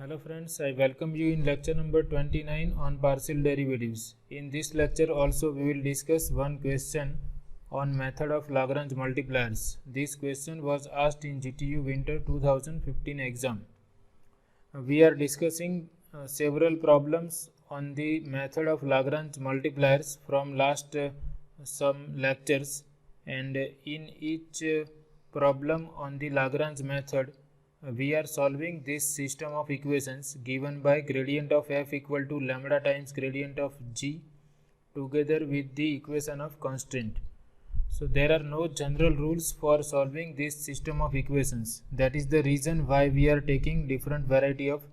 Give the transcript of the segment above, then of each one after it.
Hello friends, I welcome you in lecture number 29 on partial derivatives. In this lecture also we will discuss one question on method of Lagrange multipliers. This question was asked in GTU Winter 2015 exam. We are discussing several problems on the method of Lagrange multipliers from last some lectures, and in each problem on the Lagrange method we are solving this system of equations given by gradient of f equal to lambda times gradient of g together with the equation of constraint. So there are no general rules for solving this system of equations. That is the reason why we are taking different variety of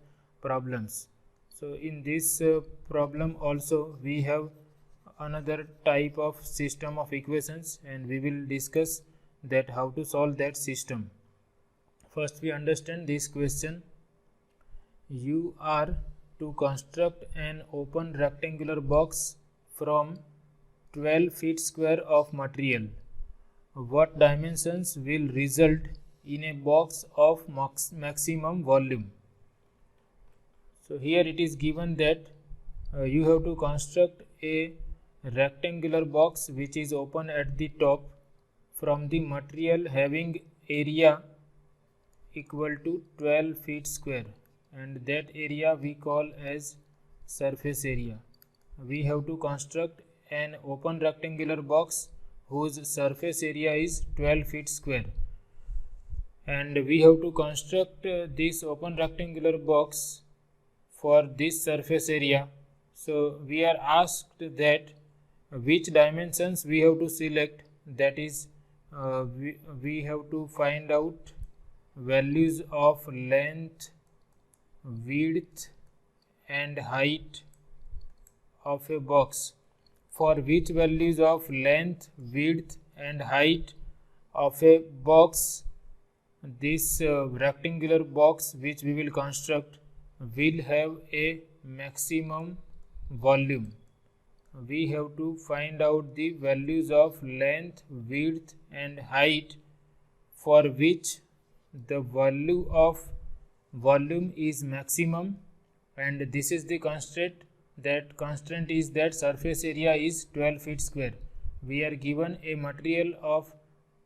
problems. So in this problem also we have another type of system of equations, and we will discuss that how to solve that system. First we understand this question. You are to construct an open rectangular box from 12 feet square of material. What dimensions will result in a box of maximum volume? So here it is given that you have to construct a rectangular box which is open at the top from the material having area equal to 12 feet square, and that area we call as surface area. We have to construct an open rectangular box whose surface area is 12 feet square, and we have to construct this open rectangular box for this surface area. So we are asked that which dimensions we have to select, that is we have to find out values of length, width and height of a box. For which values of length, width and height of a box this rectangular box which we will construct will have a maximum volume. We have to find out the values of length, width and height for which the value of volume is maximum, and this is the constraint. That constraint is that surface area is 12 feet square. We are given a material of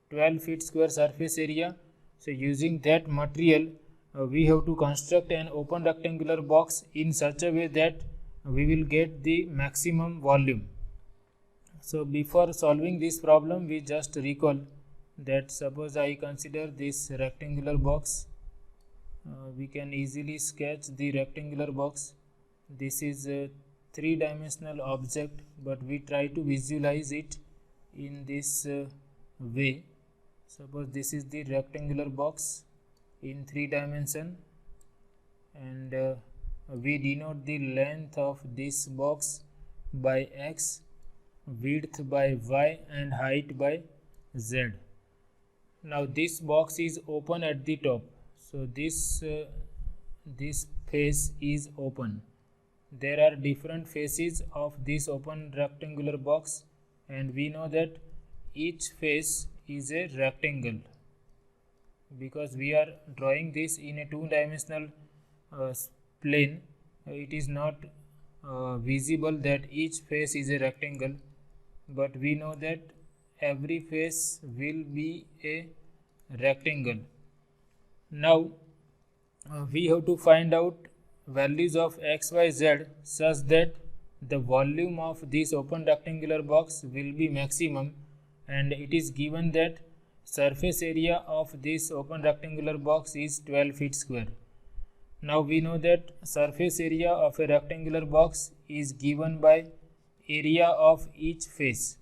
12 feet square surface area. So using that material we have to construct an open rectangular box in such a way that we will get the maximum volume. So before solving this problem we just recall that suppose I consider this rectangular box. We can easily sketch the rectangular box. This is a three-dimensional object, but we try to visualize it in this way. Suppose this is the rectangular box in 3 dimension, and we denote the length of this box by x, width by y and height by z. Now this box is open at the top, so this face is open. There are different faces of this open rectangular box, and we know that each face is a rectangle because we are drawing this in a two-dimensional plane. It is not visible that each face is a rectangle, but we know that every face will be a rectangle. Now we have to find out values of x, y, z such that the volume of this open rectangular box will be maximum, and it is given that surface area of this open rectangular box is 12 feet square. Now we know that surface area of a rectangular box is given by area of each face.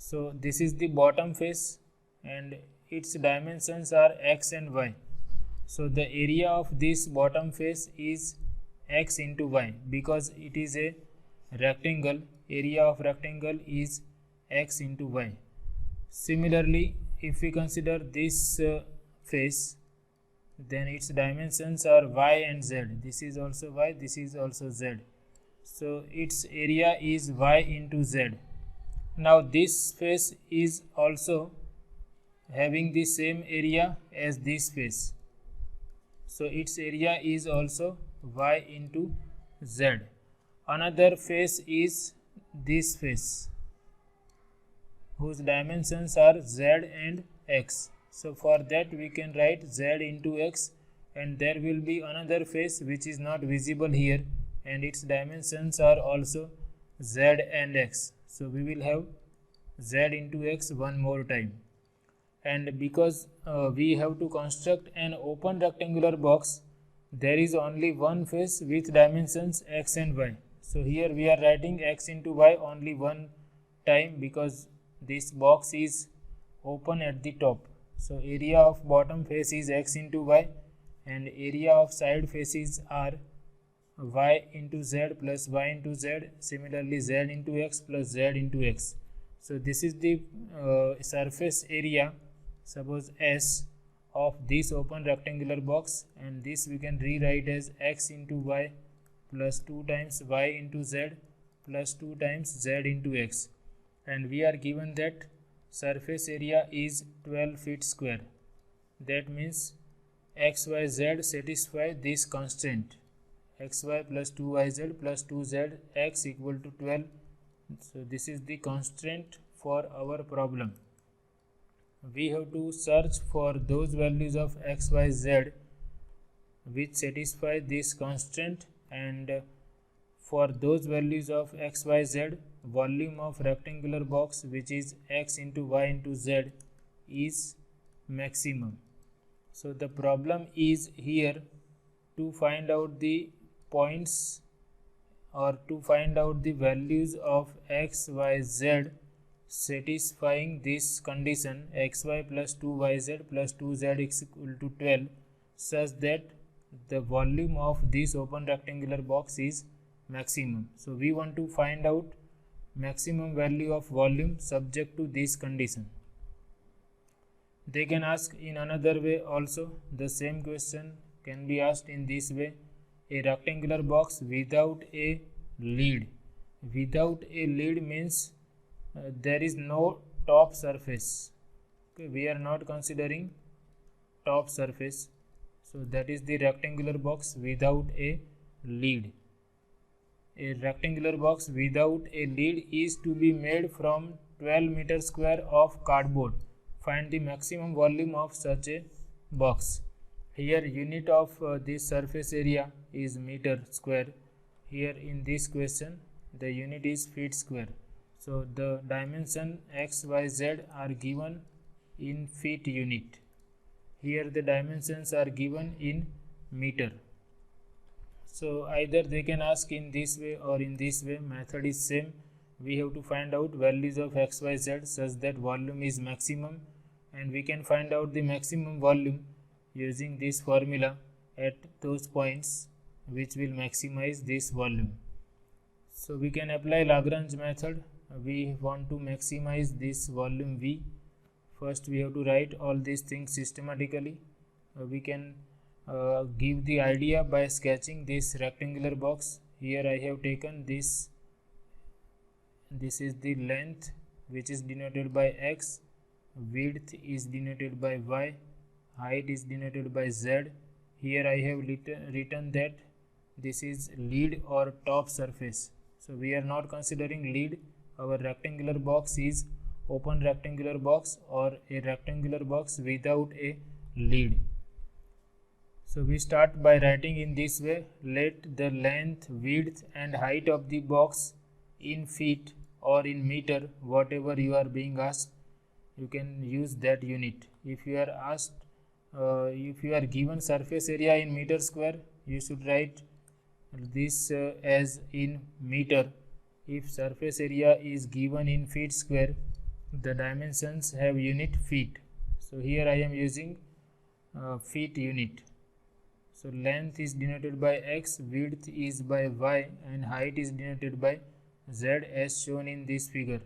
So this is the bottom face and its dimensions are x and y. So the area of this bottom face is x into y because it is a rectangle. Area of rectangle is x into y. Similarly, if we consider this face, then its dimensions are y and z. This is also y, this is also z. So its area is y into z. Now this face is also having the same area as this face. So its area is also y into z. Another face is this face, whose dimensions are z and x. So for that we can write z into x, and there will be another face which is not visible here, and its dimensions are also z and x. So we will have z into x one more time. And because we have to construct an open rectangular box, there is only one face with dimensions x and y. So here we are writing x into y only one time because this box is open at the top. So area of bottom face is x into y, and area of side faces are y into z plus y into z. Similarly, z into x plus z into x. So this is the surface area, suppose S, of this open rectangular box, and this we can rewrite as x into y plus 2 times y into z plus 2 times z into x. And we are given that surface area is 12 feet square. That means xyz satisfy this constraint, xy plus 2yz plus 2zx equal to 12. So this is the constraint for our problem. We have to search for those values of x, y, z which satisfy this constraint, and for those values of x, y, z, volume of rectangular box, which is x into y into z, is maximum. So the problem is here to find out the points or to find out the values of x, y, z satisfying this condition, xy plus 2yz plus 2z is equal to 12, such that the volume of this open rectangular box is maximum. So we want to find out maximum value of volume subject to this condition. They can ask in another way also. The same question can be asked in this way: a rectangular box without a lid. Without a lid means there is no top surface. Okay, we are not considering top surface. So that is the rectangular box without a lid. A rectangular box without a lid is to be made from 12 meter square of cardboard. Find the maximum volume of such a box. Here unit of this surface area is meter square. Here in this question the unit is feet square. So the dimension x, y, z are given in feet unit. Here the dimensions are given in meter. So either they can ask in this way or in this way. Method is same. We have to find out values of x, y, z such that volume is maximum, and we can find out the maximum volume using this formula at those points which will maximize this volume. So we can apply Lagrange method. We want to maximize this volume V. First we have to write all these things systematically. We can give the idea by sketching this rectangular box. Here I have taken this is the length, which is denoted by x, width is denoted by y, height is denoted by z. Here I have written that this is lid or top surface. So we are not considering lid. Our rectangular box is open rectangular box or a rectangular box without a lid. So we start by writing in this way: let the length, width and height of the box in feet or in meter, whatever you are being asked, you can use that unit. If you are asked, if you are given surface area in meter square, you should write this as in meter. If surface area is given in feet square, the dimensions have unit feet. So here I am using feet unit. So length is denoted by x, width is by y and height is denoted by z as shown in this figure.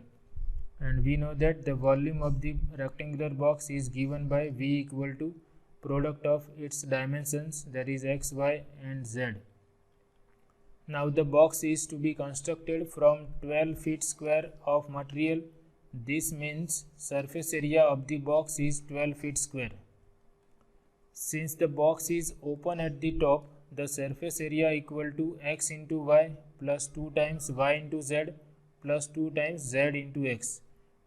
And we know that the volume of the rectangular box is given by V equal to product of its dimensions, that is x, y and z. Now the box is to be constructed from 12 feet square of material. This means surface area of the box is 12 feet square. Since the box is open at the top, the surface area equal to x into y plus 2 times y into z plus 2 times z into x,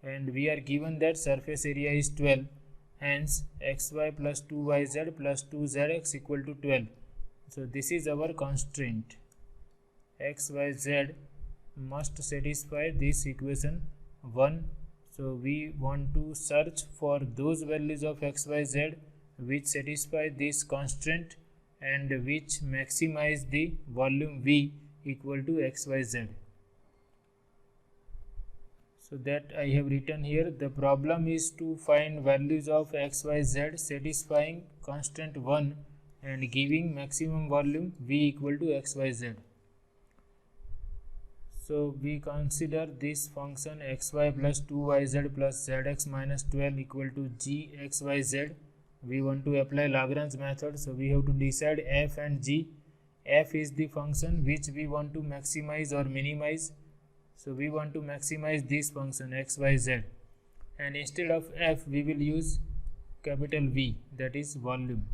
and we are given that surface area is 12, hence xy plus 2yz plus 2zx equal to 12. So this is our constraint. X, y, z must satisfy this equation 1. So we want to search for those values of x, y, z which satisfy this constraint and which maximize the volume V equal to x, y, z. So that I have written here. The problem is to find values of x, y, z satisfying constraint 1 and giving maximum volume V equal to x, y, z. So we consider this function xy plus 2yz plus zx minus 12 equal to gxyz. We want to apply Lagrange method, so we have to decide f and g. F is the function which we want to maximize or minimize. So we want to maximize this function xyz, and instead of f we will use capital V, that is volume.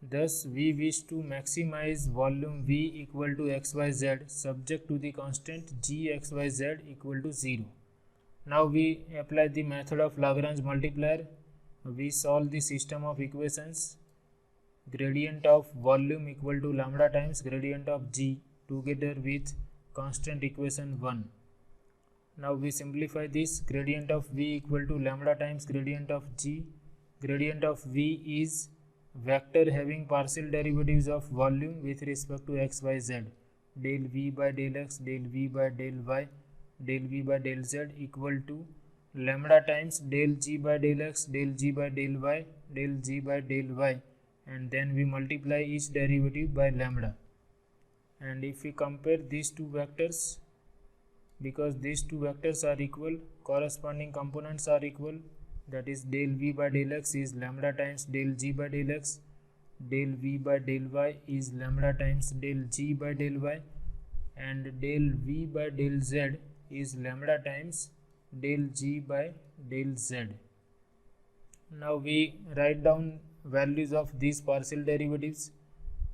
Thus we wish to maximize volume V equal to xyz subject to the constant gxyz equal to 0. Now we apply the method of Lagrange multiplier. We solve the system of equations. Gradient of volume equal to lambda times gradient of g together with constant equation 1. Now we simplify this. Gradient of V equal to lambda times gradient of g. Gradient of V is vector having partial derivatives of volume with respect to x, y, z. Del V by del x, del V by del y, del V by del z equal to lambda times del G by del x, del G by del y, del G by del y, and then we multiply each derivative by lambda. And if we compare these two vectors, because these two vectors are equal, corresponding components are equal, that is del V by del x is lambda times del G by del x, del V by del y is lambda times del G by del y, and del V by del z is lambda times del G by del z. Now we write down values of these partial derivatives.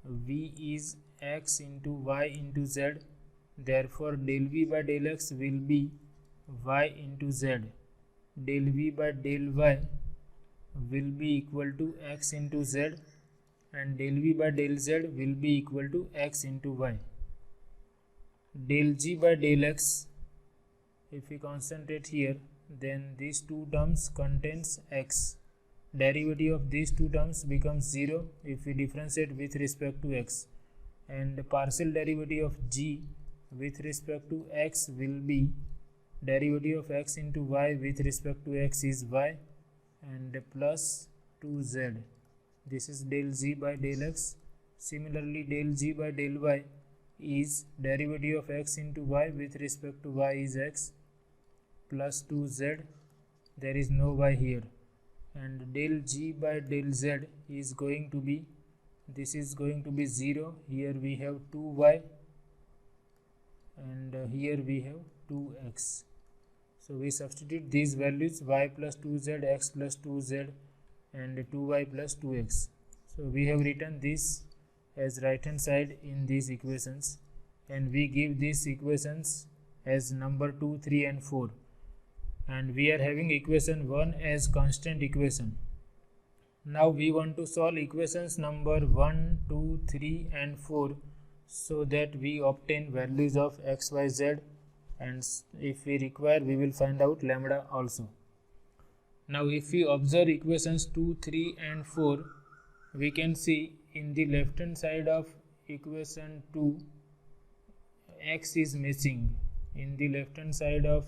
V is x into y into z, therefore del V by del x will be y into z. Del V by del y will be equal to x into z, and del V by del z will be equal to x into y. Del G by del x, if we concentrate here, then these two terms contains x. Derivative of these two terms becomes 0 if we differentiate with respect to x, and the partial derivative of g with respect to x will be derivative of x into y with respect to x is y, and plus 2z. This is del z by del x. Similarly, del g by del y is derivative of x into y with respect to y is x plus 2z. There is no y here, and del g by del z is going to be, this is going to be 0. Here we have 2y, and here we have 2x. So we substitute these values, y plus 2z, x plus 2z, and 2y plus 2x. So we have written this as right hand side in these equations, and we give these equations as number 2, 3 and 4, and we are having equation 1 as constant equation. Now we want to solve equations number 1, 2, 3 and 4 so that we obtain values of x, y, z, and if we require we will find out lambda also. Now if we observe equations 2, 3 and 4, we can see in the left hand side of equation 2 x is missing. In the left hand side of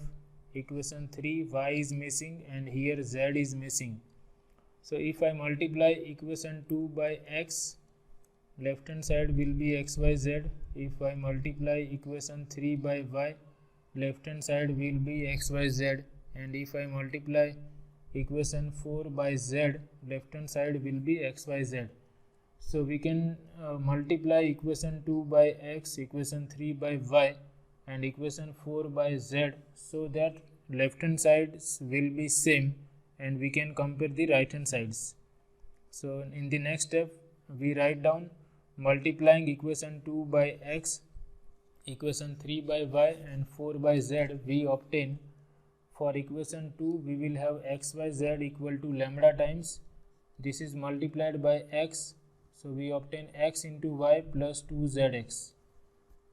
equation 3 y is missing, and here z is missing. So if I multiply equation 2 by x, left hand side will be x, y, z. If I multiply equation 3 by y, left hand side will be x, y, z. And if I multiply equation 4 by z, left hand side will be x, y, z. So we can multiply equation 2 by x, equation 3 by y, and equation 4 by z, so that left hand sides will be same and we can compare the right hand sides. So in the next step we write down multiplying equation 2 by x, equation 3 by y and 4 by z, we obtain for equation 2 we will have xyz equal to lambda times this is multiplied by x, so we obtain x into y plus 2zx.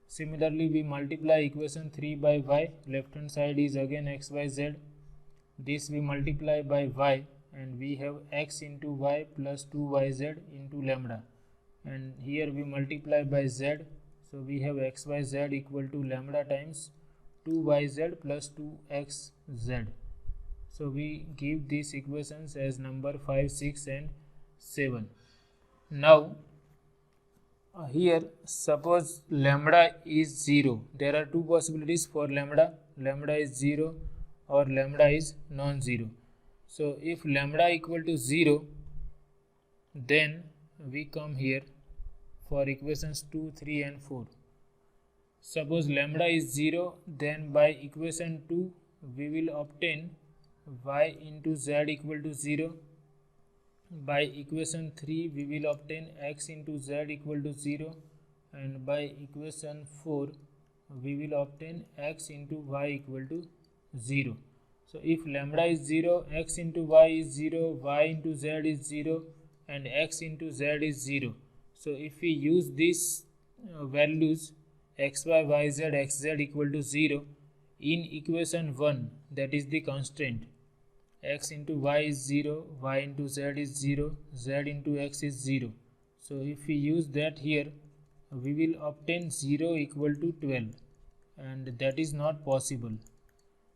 Similarly, we multiply equation 3 by y, left hand side is again xyz, this we multiply by y and we have x into y plus 2yz into lambda, and here we multiply by z, so we have xyz equal to lambda times 2yz plus 2xz. So we give these equations as number 5, 6 and 7. Now here suppose lambda is 0. There are two possibilities for lambda. Lambda is 0 or lambda is non-zero. So if lambda equal to 0, then we come here for equations 2, 3 and 4. Suppose lambda is 0, then by equation 2 we will obtain y into z equal to 0. By equation 3 we will obtain x into z equal to 0, and by equation 4 we will obtain x into y equal to 0. So if lambda is 0, x into y is 0, y into z is 0 and x into z is 0. So if we use these values xy, yz, xz equal to 0 in equation 1, that is the constant, x into y is 0, y into z is 0, z into x is 0. So if we use that here, we will obtain 0 equal to 12, and that is not possible.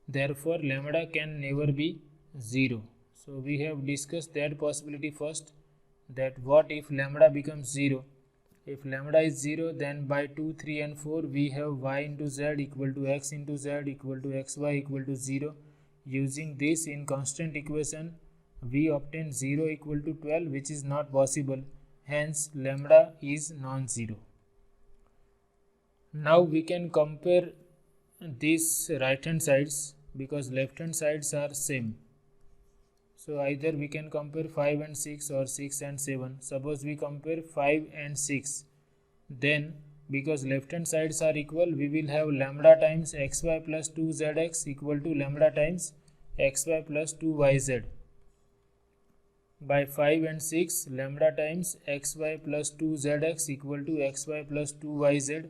Therefore lambda can never be 0. So we have discussed that possibility first, that what if lambda becomes 0. If lambda is 0, then by 2, 3 and 4 we have y into z equal to x into z equal to xy equal to 0. Using this in constant equation, we obtain 0 equal to 12, which is not possible. Hence lambda is non-zero. Now we can compare these right hand sides because left hand sides are same. So either we can compare 5 and 6 or 6 and 7. Suppose we compare 5 and 6. Then because left hand sides are equal, we will have lambda times xy plus 2zx equal to lambda times xy plus 2yz. By 5 and 6, lambda times xy plus 2zx equal to xy plus 2yz.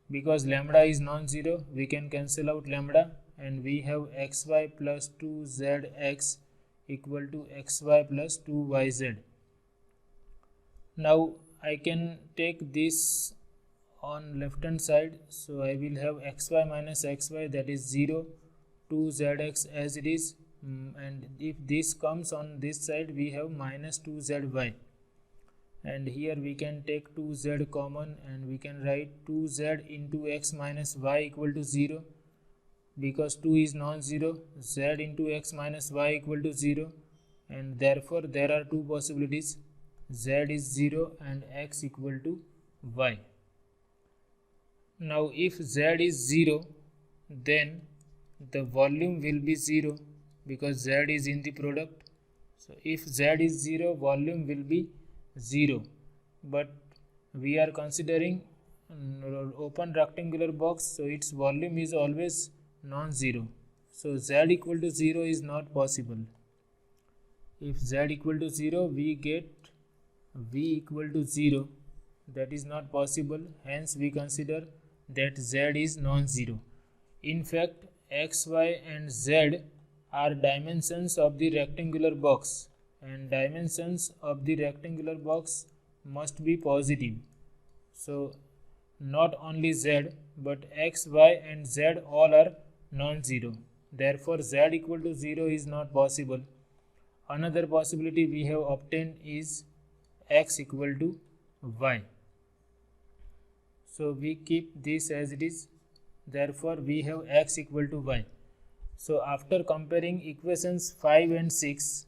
Because lambda is non-zero, we can cancel out lambda and we have xy plus 2zx equal to xy plus 2yz. Now I can take this on left hand side, so I will have xy minus xy, that is 0, 2zx as it is, and if this comes on this side we have minus 2zy, and here we can take 2z common and we can write 2z into x minus y equal to 0. Because 2 is non-zero, z into x minus y equal to 0, and therefore there are two possibilities, z is 0 and x equal to y. Now if z is 0, then the volume will be 0 because z is in the product. So if z is 0, volume will be 0, but we are considering open rectangular box, so its volume is always non-zero. So z equal to 0 is not possible. If z equal to 0, we get v equal to 0. That is not possible. Hence we consider that z is non-zero. In fact, x, y and z are dimensions of the rectangular box, and dimensions of the rectangular box must be positive. So not only z but x, y and z all are non-zero. Therefore z equal to 0 is not possible. Another possibility we have obtained is x equal to y. So we keep this as it is. Therefore we have x equal to y. So after comparing equations 5 and 6,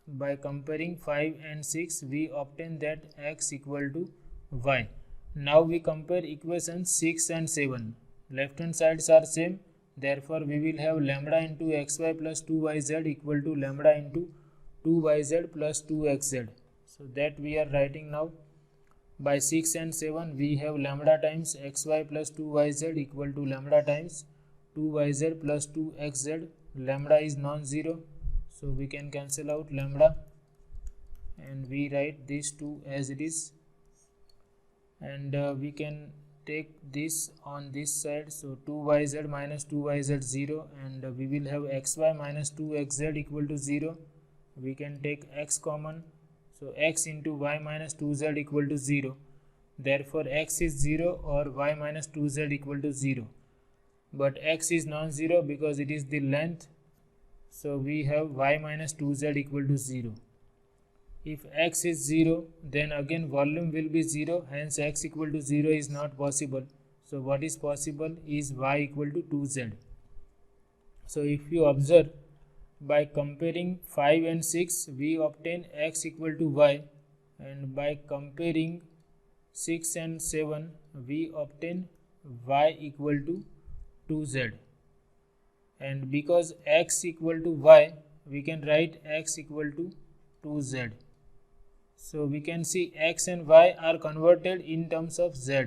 by comparing 5 and 6 we obtain that x equal to y. Now we compare equations 6 and 7. Left hand sides are same, therefore we will have lambda into xy plus 2yz equal to lambda into 2yz plus 2xz. So that we are writing now. By 6 and 7 we have lambda times xy plus 2yz equal to lambda times 2yz plus 2xz. Lambda is non-zero, so we can cancel out lambda and we write these two as it is, and we can take this on this side. So 2yz minus 2yz 0, and we will have xy minus 2xz equal to 0. We can take x common, so x into y minus 2z equal to 0. Therefore x is 0 or y minus 2z equal to 0. But x is non-zero because it is the length, so we have y minus 2z equal to 0. If x is 0, then again volume will be 0, hence x equal to 0 is not possible. So what is possible is y equal to 2z. So if you observe, by comparing 5 and 6 we obtain x equal to y, and by comparing 6 and 7 we obtain y equal to 2z. And because x equal to y, we can write x equal to 2z. So we can see x and y are converted in terms of z.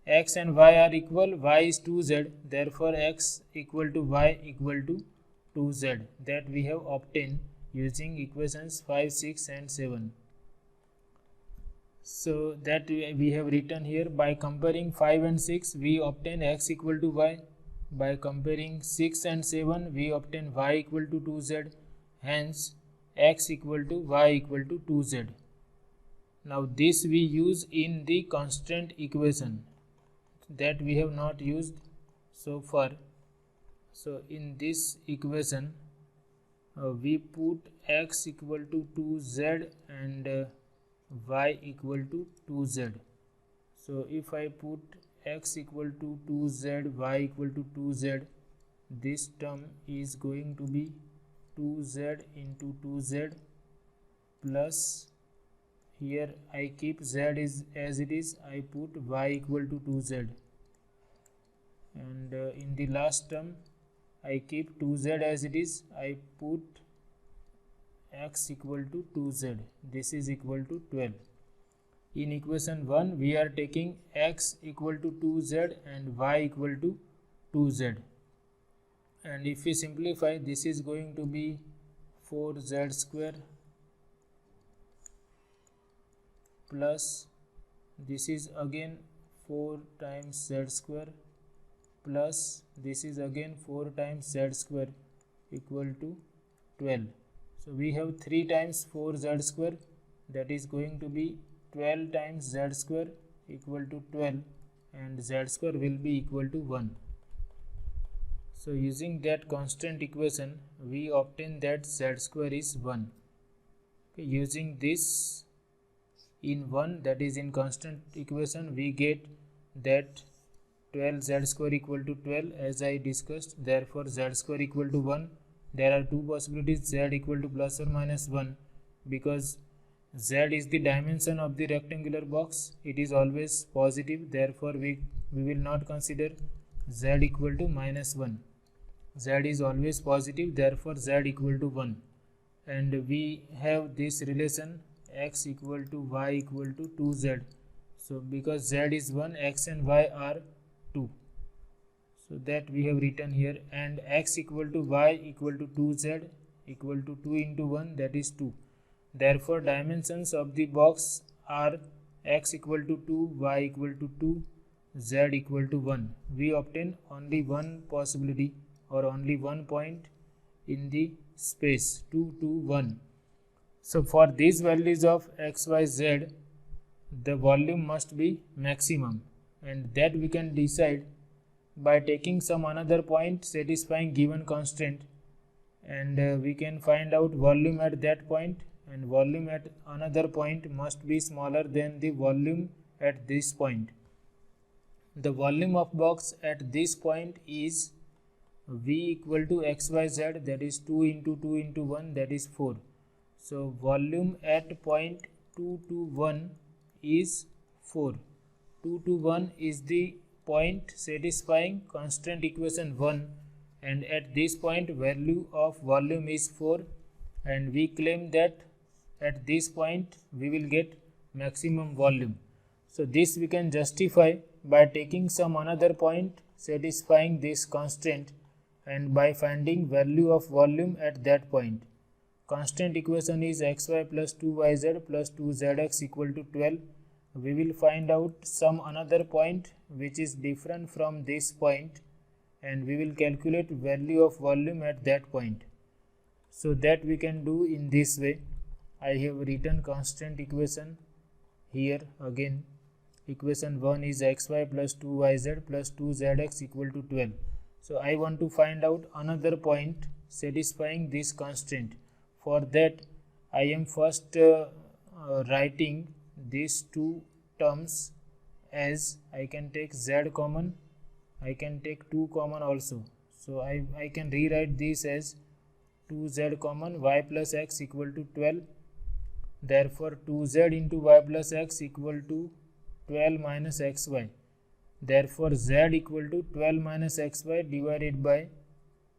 X and y are equal, y is 2z, therefore x equal to y equal to 2z. That we have obtained using equations 5, 6 and 7. So that we have written here. By comparing 5 and 6 we obtain x equal to y. By comparing 6 and 7 we obtain y equal to 2z. Hence x equal to y equal to 2z. Now this we use in the constant equation that we have not used so far. So in this equation we put x equal to 2z and y equal to 2z. So if I put x equal to 2z, y equal to 2z, this term is going to be 2z into 2z plus, here I keep z is as it is, I put y equal to 2z, and in the last term I keep 2z as it is, I put x equal to 2z. This is equal to 12. In equation 1 we are taking x equal to 2z and y equal to 2z, and if we simplify, this is going to be 4z square plus this is again 4 times z square plus this is again 4 times z square equal to 12. So we have 3 times 4z square, that is going to be 12 times z square equal to 12, and z square will be equal to 1. So using that constant equation we obtain that z square is 1. Okay, using this in 1, that is in constant equation, we get that 12 z square equal to 12 as I discussed. Therefore z square equal to 1. There are two possibilities, z equal to plus or minus 1, because z is the dimension of the rectangular box. It is always positive, therefore we will not consider z equal to minus 1. Z is always positive, therefore z equal to 1. And we have this relation x equal to y equal to 2z. So because z is 1, x and y are 2. So that we have written here, and x equal to y equal to 2z equal to 2 into 1, that is 2. Therefore dimensions of the box are x equal to 2, y equal to 2, z equal to 1. We obtain only one possibility or only one point in the space 2, 2, 1. So for these values of x, y, z, the volume must be maximum, and that we can decide by taking some another point satisfying given constraint, and we can find out volume at that point, and volume at another point must be smaller than the volume at this point. The volume of box at this point is v equal to xyz, that is 2 into 2 into 1, that is 4. So volume at point 2 to 1 is 4. 2 to 1 is the point satisfying constant equation 1, and at this point value of volume is 4, and we claim that at this point we will get maximum volume. So this we can justify by taking some another point satisfying this constraint and by finding value of volume at that point. Constant equation is xy plus 2yz plus 2zx equal to 12. We will find out some another point which is different from this point and we will calculate value of volume at that point. So that we can do in this way. I have written constant equation here again. Equation 1 is xy plus 2yz plus 2zx equal to 12. So I want to find out another point satisfying this constraint. For that I am first writing these two terms as I can take z common, I can take 2 common also. So I can rewrite this as 2z common y plus x equal to 12. Therefore 2z into y plus x equal to 12 minus xy. Therefore z equal to 12 minus xy divided by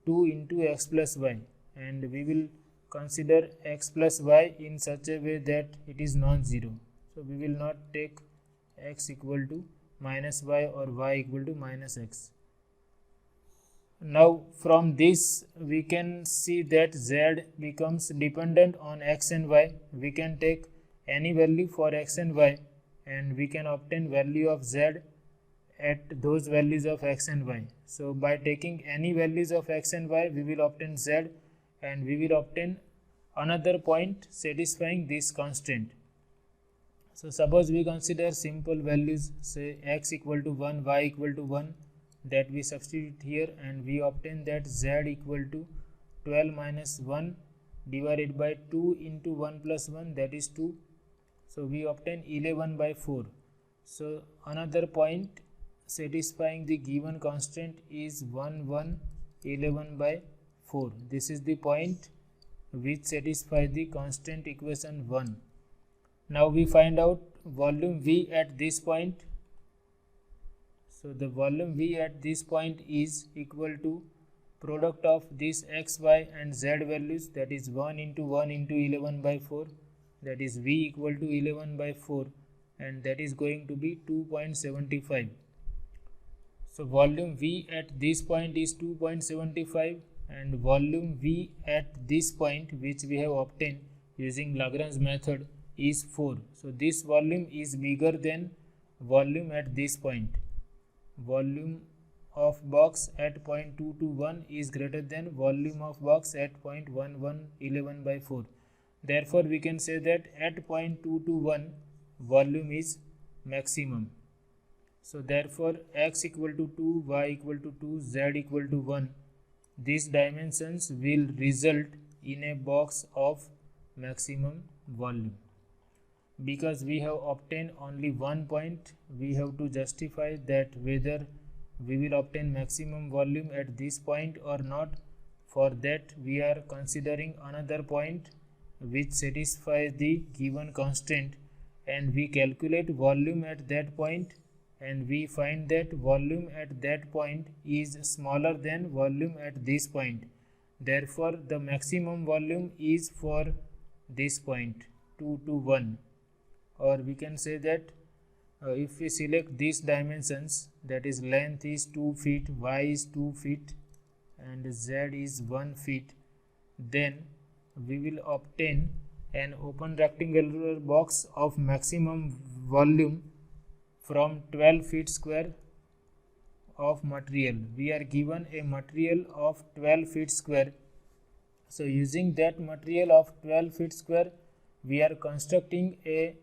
2 into x plus y, and we will consider x plus y in such a way that it is non-zero. So we will not take x equal to minus y or y equal to minus x. Now from this we can see that z becomes dependent on x and y. We can take any value for x and y and we can obtain value of z at those values of x and y. So by taking any values of x and y we will obtain z and we will obtain another point satisfying this constraint. So suppose we consider simple values, say x equal to 1, y equal to 1, that we substitute here and we obtain that z equal to 12 minus 1 divided by 2 into 1 plus 1, that is 2. So we obtain 11 by 4. So another point satisfying the given constraint is 1, 1, 11 by 4. This is the point which satisfies the constant equation 1. Now we find out volume V at this point. So the volume V at this point is equal to product of these x, y and z values, that is 1 into 1 into 11 by 4, that is V equal to 11 by 4, and that is going to be 2.75. So volume V at this point is 2.75 and volume V at this point which we have obtained using Lagrange method is 4. So this volume is bigger than volume at this point. Volume of box at point 221 is greater than volume of box at point 1111 by 4. Therefore we can say that at point 221 volume is maximum. So therefore x equal to 2, y equal to 2, z equal to 1. These dimensions will result in a box of maximum volume. Because we have obtained only one point, we have to justify that whether we will obtain maximum volume at this point or not. For that we are considering another point which satisfies the given constraint and we calculate volume at that point and we find that volume at that point is smaller than volume at this point. Therefore the maximum volume is for this point 2 to 1, or we can say that if we select these dimensions, that is length is 2 feet, y is 2 feet and z is 1 feet, then we will obtain an open rectangular box of maximum volume from 12 feet square of material. We are given a material of 12 feet square. So using that material of 12 feet square, we are constructing a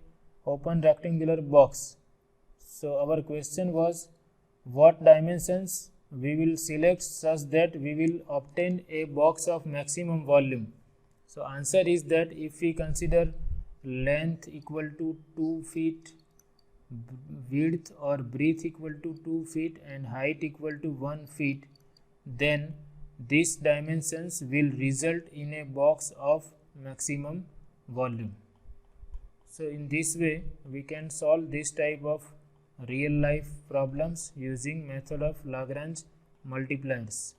open rectangular box. So our question was what dimensions we will select such that we will obtain a box of maximum volume. So answer is that if we consider length equal to 2 feet, width or breadth equal to 2 feet and height equal to 1 feet, then these dimensions will result in a box of maximum volume. So in this way we can solve this type of real life problems using method of Lagrange multipliers.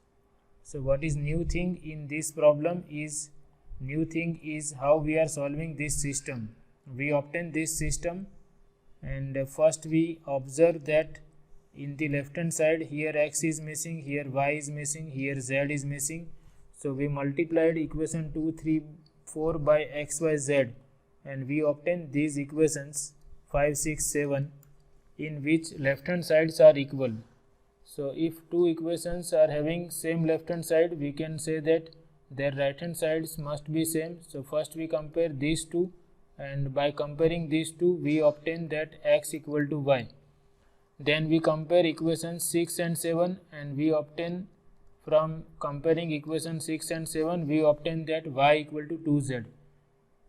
So what is new thing in this problem is new thing is how we are solving this system. We obtain this system, and first we observe that in the left hand side here x is missing, here y is missing, here z is missing. So we multiplied equation 2, 3, 4 by x, y, z, and we obtain these equations 5, 6, 7 in which left hand sides are equal. So if two equations are having same left hand side, we can say that their right hand sides must be same. So first we compare these two, and by comparing these two we obtain that x equal to y. Then we compare equations 6 and 7, and we obtain, from comparing equation 6 and 7, we obtain that y equal to 2z.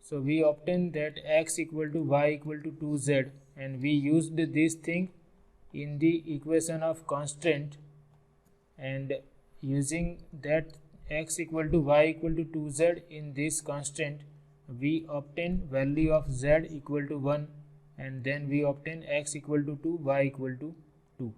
So we obtain that x equal to y equal to 2z, and we used this thing in the equation of constraint, and using that x equal to y equal to 2z in this constraint, we obtain value of z equal to 1, and then we obtain x equal to 2, y equal to 2.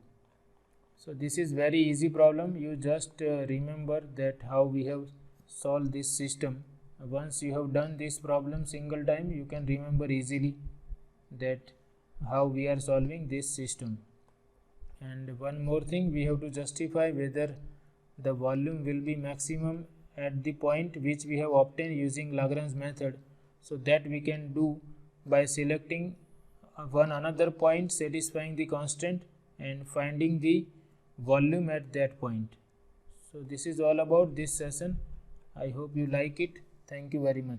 So this is very easy problem. You just remember that how we have solved this system. Once you have done this problem single time, you can remember easily that how we are solving this system. And one more thing, we have to justify whether the volume will be maximum at the point which we have obtained using Lagrange method. So that we can do by selecting one another point satisfying the constraint and finding the volume at that point. So this is all about this session. I hope you like it. Thank you very much.